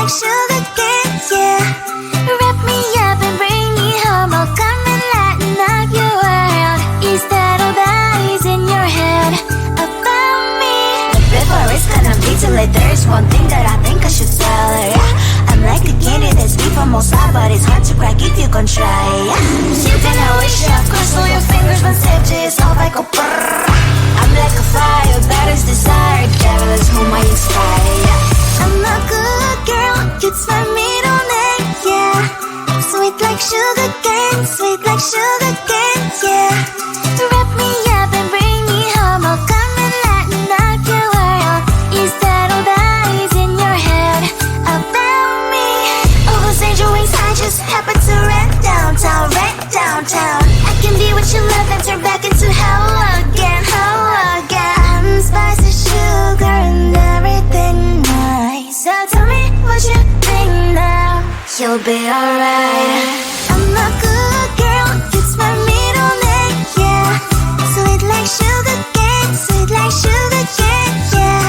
like sugar cane, yeah. Wrap me up and bring me home. I'll come and lighten up your world. Is that all that is in your head about me? But before it's gonna be too late, there's one thing that I think I should tell her, yeah. I'm like the candy that's sweet from outside, but it's hard to crack if you can try, yeah. Shooting a wish, of course, all your fingers when safety is off, I go brrrr. I'm like a fire, that is desire, devil is whom I inspire, yeah. I'm a good girl, it's my middle name, yeah. Sweet like sugar cane, sweet like sugar cane, yeah. Wrap me up and bring me home. I'll come and lighten up your world. Is that all that is in your head about me? All those angel wings I just happen to rent downtown, rent downtown. I can be what you love and turn back into hell again, hell again. Spice and sugar and everything nice. So tell me what you think now. You'll be alright. I'm a good girl, it's my middle name, yeah. Sweet like sugar cane, sweet like sugar cane, yeah.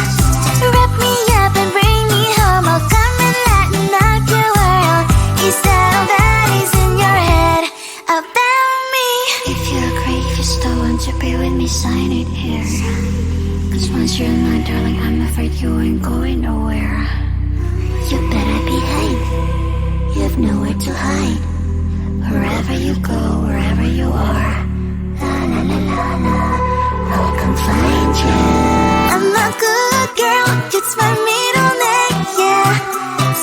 Wrap me up and bring me home. I'll come and lighten up your world. Is that all that is in your head about me? If you agree, if you still want to be with me, sign it here. Cause once you're mine, darling, I'm afraid you ain't going nowhere. You better behave, you have nowhere to hide. Wherever you go, wherever you are, la la la la la, I'll come find you. I'm a good girl, it's my middle name, yeah.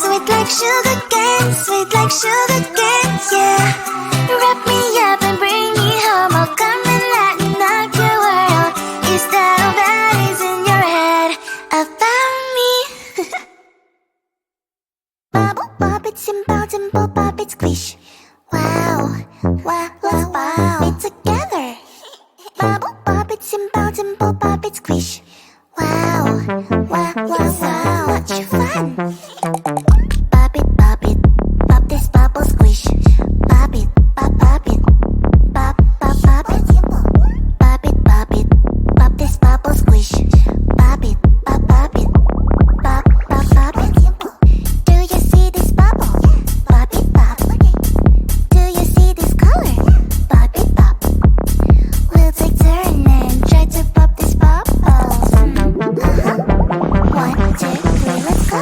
Sweet like sugar cane, sweet like sugar cane, yeah. Wrap me up and bring me home. I'll come and lighten up your world. Is that all that is in your head about me? Bubble bop it, simple, simple pop it, squish. Wow, wow, wow, wow. It together. Bubble pop it, simple, simple pop it, squish. Wow, wow, wow, wow. Such fun. Pop it, pop this bubble squish. Pop it, pop it, pop, pop, pop it. Pop it, pop this bubble squish. Pop it, pop it, pop, pop, pop it. Do you see this bubble? Pop it, pop. Do you see this color? Pop it, pop. We'll take turn and try to pop this bubble. 1, 2, 3, let's go.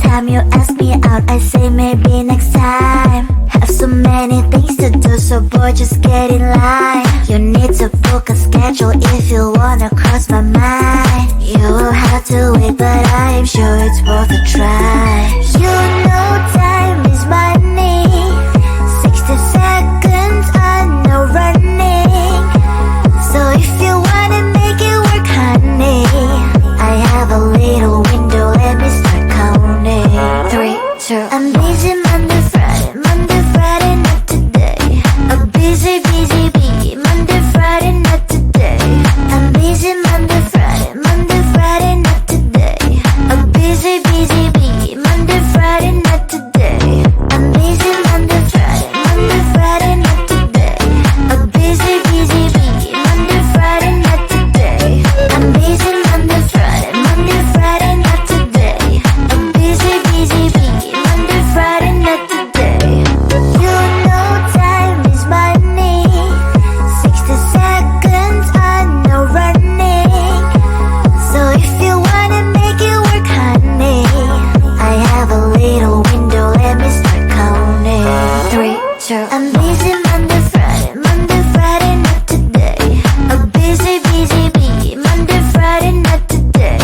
time you ask me out, I say maybe next time. Have so many things to do, so boy, just get in line. You need to book a schedule if you wanna cross my mind. You will have to wait, but I am sure it's worth a try. You know time is money. 60 seconds on no running. So if you wanna make it work, honey, I have a little window, let me start counting. 3, 2, I'm busy Monday, Friday, not today. A busy, Monday, Friday, not today. I'm busy Monday, Friday, not today. A busy, Monday, Friday, not today. I'm busy Monday, Friday, not today. A busy, Monday, Friday, not today. I'm busy Monday, Friday, not today. A busy, Monday, Friday, not today. You know time is money. 60 seconds on no running. So if you wanna make it work, honey, I have a little window, let me start counting. 3, 2, I'm busy Monday, Friday, not today. A busy, Monday, Friday, not today.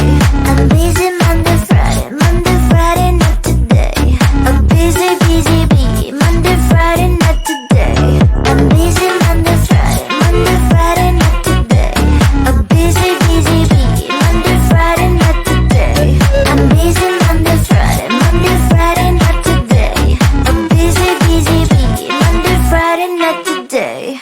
I'm busy Monday, Friday, not today. A busy, Monday, Friday, not today. I'm busy Monday, Friday, not today. A busy, Monday, Friday, not today. I'm busy Monday, Friday, not today. A busy, Monday, Friday, not today.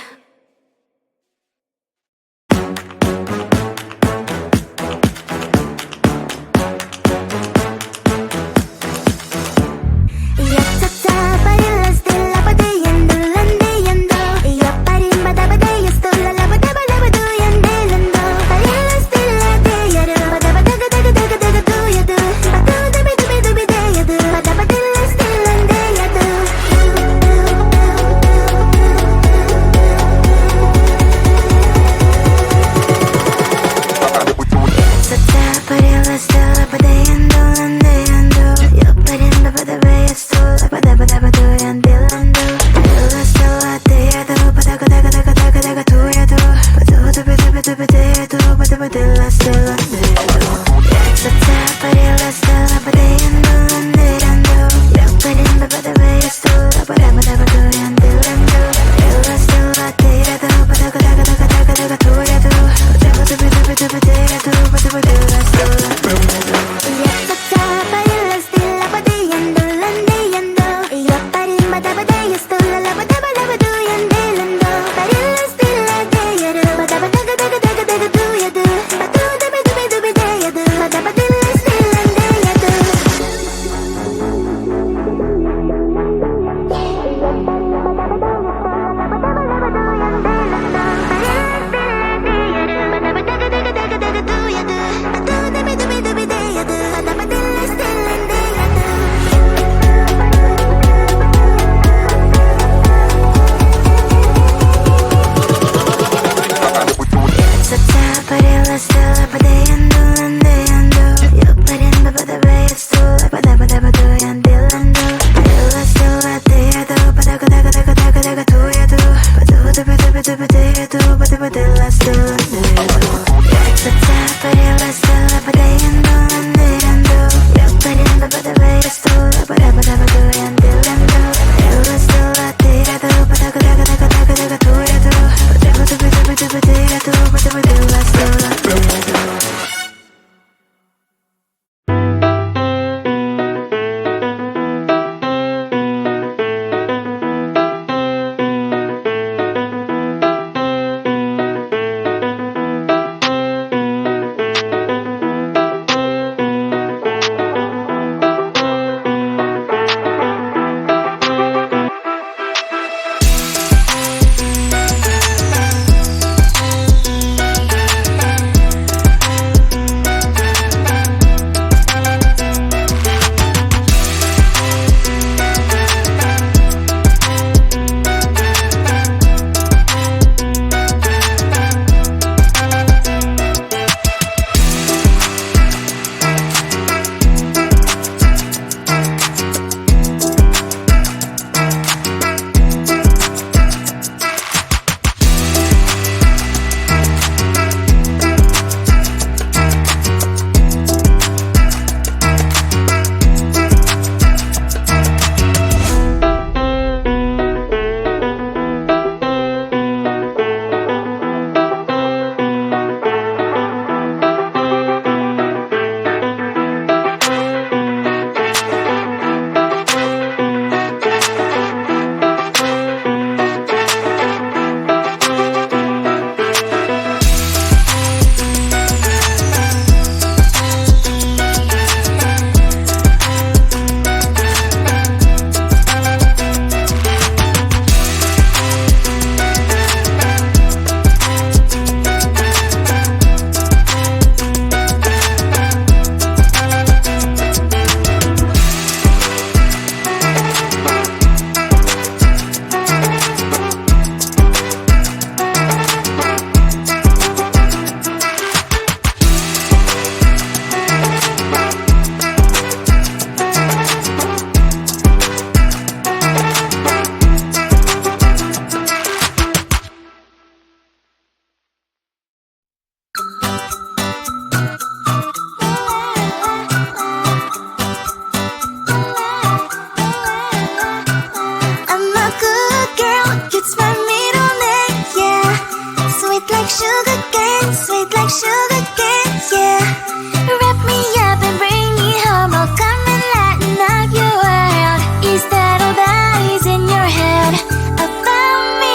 like sugar cane, sweet like sugar cane, yeah. Wrap me up and bring me home, I'll come and lighten up your world. Is that all that is in your head about me?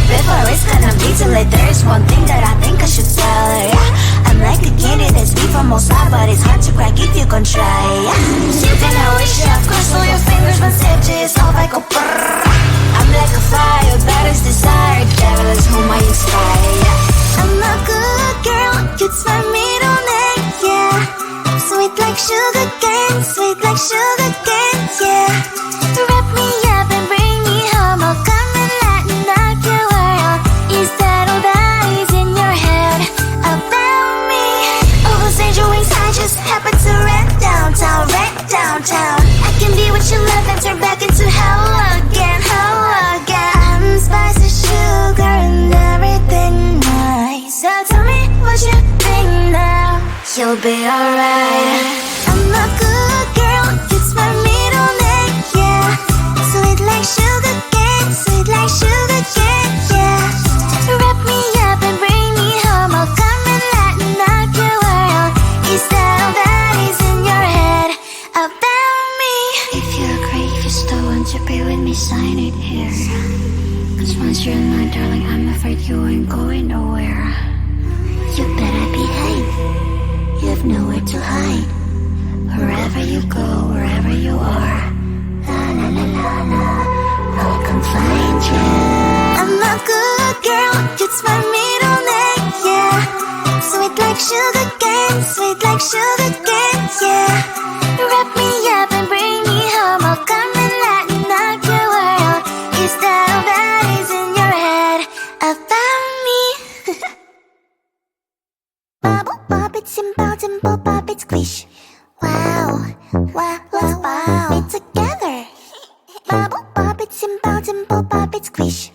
Before it's gonna be too late, there's one thing that I think I should tell her, yeah. I'm like a candy that's sweet from most high, but it's hard to crack if you can try, yeah. You can always shove, cross all your fingers, but stitches off, I go brrrr. I'm like a fire, that is desire, devil is whom I inspire, yeah. I'm a good girl, it's my middle name, yeah. Sweet like sugar cane, sweet like sugar cane, yeah. Wrap me up and bring me home, I'll come and lighten up your world. Is that all that is in your head about me? Overstand your wings, I just happen to rent downtown, I can be what you love and turn back into hell again, I'm spicy sugar and everything nice. So tell me what you think now, you'll be alright. I'm a good girl, it's my middle name, yeah. Sweet like sugar cane, sweet like sugar cane, yeah. Wrap me up and bring me home, I'll come and lighten up your world. Is that all that is in your head about me? If you agree, if you still want to be with me, sign it here. Cause once you're in line, darling, I'm afraid you ain't going nowhere. You better behave, you have nowhere to hide. Wherever you go, wherever you are, La la la la la, I'll come find you. I'm a good girl, it's my middle name, yeah. Sweet like sugar cane, sweet like sugar cane, yeah. Wrap me up and bring me home, I'll come and lighten up your world. Is that all that is in your head about me? Bubble bop, it's simple bop, it's squish. Wow, wow, wow, wow, it's together. Bubble bop, it's simple bop, it's squish.